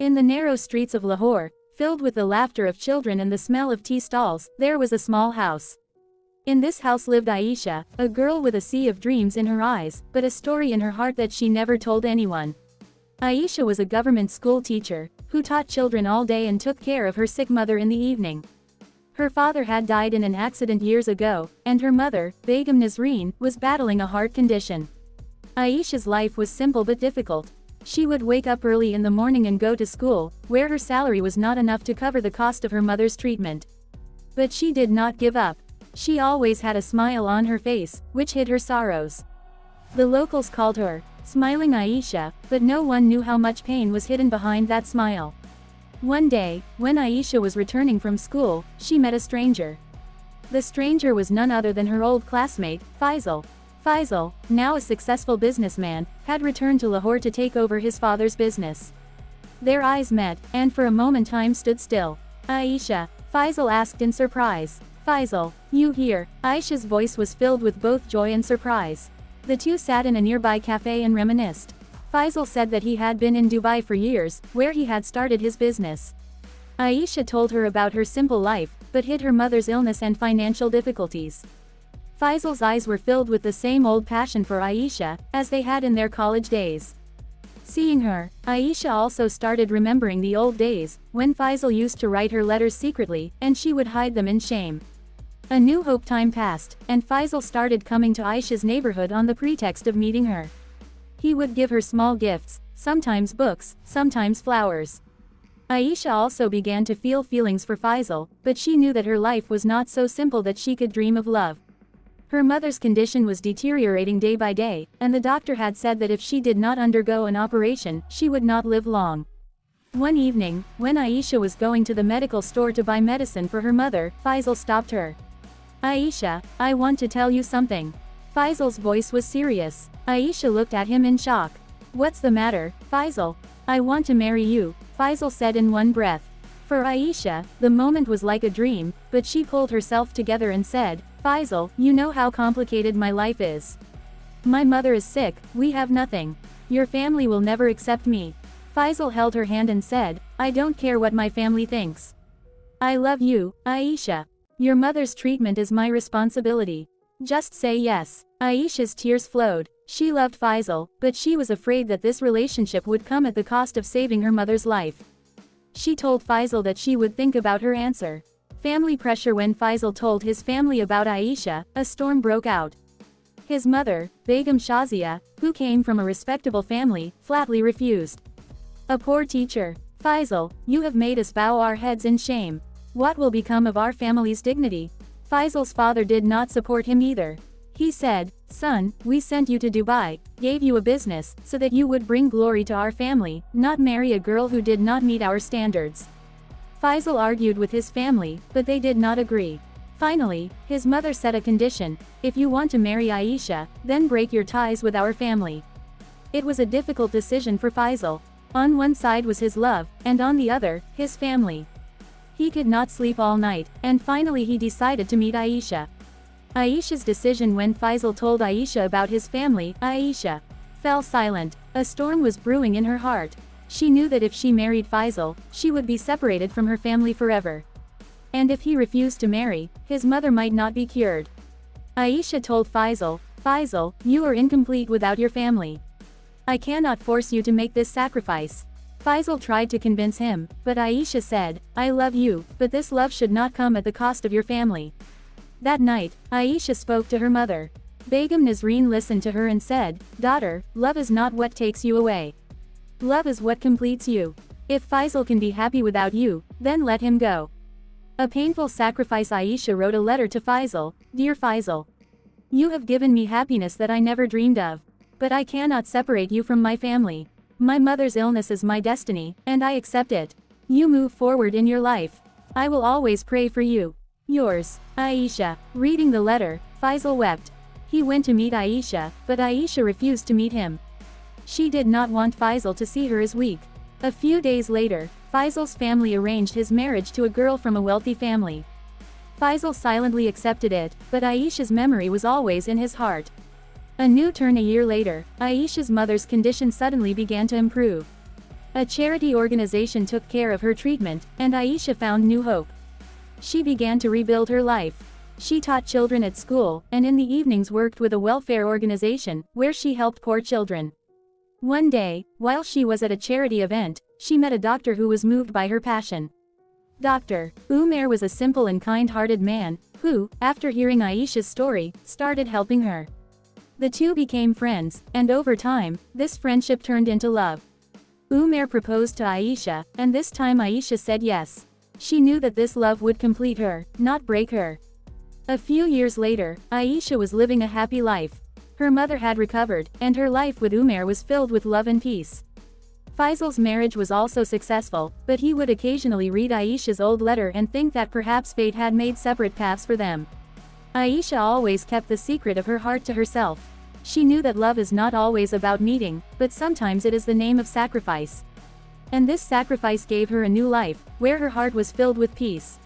In the narrow streets of Lahore, filled with the laughter of children and the smell of tea stalls, there was a small house. In this house lived Aisha, a girl with a sea of dreams in her eyes, but a story in her heart that she never told anyone. Aisha was a government school teacher, who taught children all day and took care of her sick mother in the evening. Her father had died in an accident years ago, and her mother, Begum Nazreen, was battling a heart condition. Aisha's life was simple but difficult. She would wake up early in the morning and go to school, where her salary was not enough to cover the cost of her mother's treatment. But she did not give up. She always had a smile on her face, which hid her sorrows. The locals called her Smiling Aisha, but no one knew how much pain was hidden behind that smile. One day, when Aisha was returning from school, she met a stranger. The stranger was none other than her old classmate, Faisal. Faisal, now a successful businessman, had returned to Lahore to take over his father's business. Their eyes met, and for a moment time stood still. Aisha, Faisal asked in surprise. Faisal, you here? Aisha's voice was filled with both joy and surprise. The two sat in a nearby cafe and reminisced. Faisal said that he had been in Dubai for years, where he had started his business. Aisha told her about her simple life, but hid her mother's illness and financial difficulties. Faisal's eyes were filled with the same old passion for Aisha, as they had in their college days. Seeing her, Aisha also started remembering the old days, when Faisal used to write her letters secretly, and she would hide them in shame. A new hope time passed, and Faisal started coming to Aisha's neighborhood on the pretext of meeting her. He would give her small gifts, sometimes books, sometimes flowers. Aisha also began to feel feelings for Faisal, but she knew that her life was not so simple that she could dream of love. Her mother's condition was deteriorating day by day, and the doctor had said that if she did not undergo an operation, she would not live long. One evening, when Aisha was going to the medical store to buy medicine for her mother, Faisal stopped her. Aisha, I want to tell you something. Faisal's voice was serious. Aisha looked at him in shock. What's the matter, Faisal? I want to marry you, Faisal said in one breath. For Aisha, the moment was like a dream, but she pulled herself together and said, Faisal, you know how complicated my life is. My mother is sick, we have nothing. Your family will never accept me. Faisal held her hand and said, I don't care what my family thinks. I love you, Aisha. Your mother's treatment is my responsibility. Just say yes. Aisha's tears flowed. She loved Faisal, but she was afraid that this relationship would come at the cost of saving her mother's life. She told Faisal that she would think about her answer. Family pressure. When Faisal told his family about Aisha, a storm broke out. His mother, Begum Shazia, who came from a respectable family, flatly refused. A poor teacher. Faisal, you have made us bow our heads in shame. What will become of our family's dignity? Faisal's father did not support him either. He said, Son, we sent you to Dubai, gave you a business, so that you would bring glory to our family, not marry a girl who did not meet our standards. Faisal argued with his family, but they did not agree. Finally, his mother set a condition: if you want to marry Aisha, then break your ties with our family. It was a difficult decision for Faisal. On one side was his love, and on the other, his family. He could not sleep all night, and finally he decided to meet Aisha. Aisha's decision. When Faisal told Aisha about his family, Aisha fell silent. A storm was brewing in her heart. She knew that if she married Faisal, she would be separated from her family forever. And if he refused to marry, his mother might not be cured. Aisha told Faisal, Faisal, you are incomplete without your family. I cannot force you to make this sacrifice. Faisal tried to convince him, but Aisha said, I love you, but this love should not come at the cost of your family. That night, Aisha spoke to her mother. Begum Nazreen listened to her and said, Daughter, love is not what takes you away. Love is what completes you. If Faisal can be happy without you, then let him go. A painful sacrifice. Aisha wrote a letter to Faisal. Dear Faisal, you have given me happiness that I never dreamed of. But I cannot separate you from my family. My mother's illness is my destiny, and I accept it. You move forward in your life. I will always pray for you. Yours, Aisha. Reading the letter, Faisal wept. He went to meet Aisha, but Aisha refused to meet him. She did not want Faisal to see her as weak. A few days later, Faisal's family arranged his marriage to a girl from a wealthy family. Faisal silently accepted it, but Aisha's memory was always in his heart. A new turn. A year later, Aisha's mother's condition suddenly began to improve. A charity organization took care of her treatment, and Aisha found new hope. She began to rebuild her life. She taught children at school, and in the evenings worked with a welfare organization, where she helped poor children. One day, while she was at a charity event, she met a doctor who was moved by her passion. Dr. Umair was a simple and kind-hearted man, who, after hearing Aisha's story, started helping her. The two became friends, and over time, this friendship turned into love. Umair proposed to Aisha, and this time Aisha said yes. She knew that this love would complete her, not break her. A few years later, Aisha was living a happy life. Her mother had recovered, and her life with Umair was filled with love and peace. Faisal's marriage was also successful, but he would occasionally read Aisha's old letter and think that perhaps fate had made separate paths for them. Aisha always kept the secret of her heart to herself. She knew that love is not always about meeting, but sometimes it is the name of sacrifice. And this sacrifice gave her a new life, where her heart was filled with peace.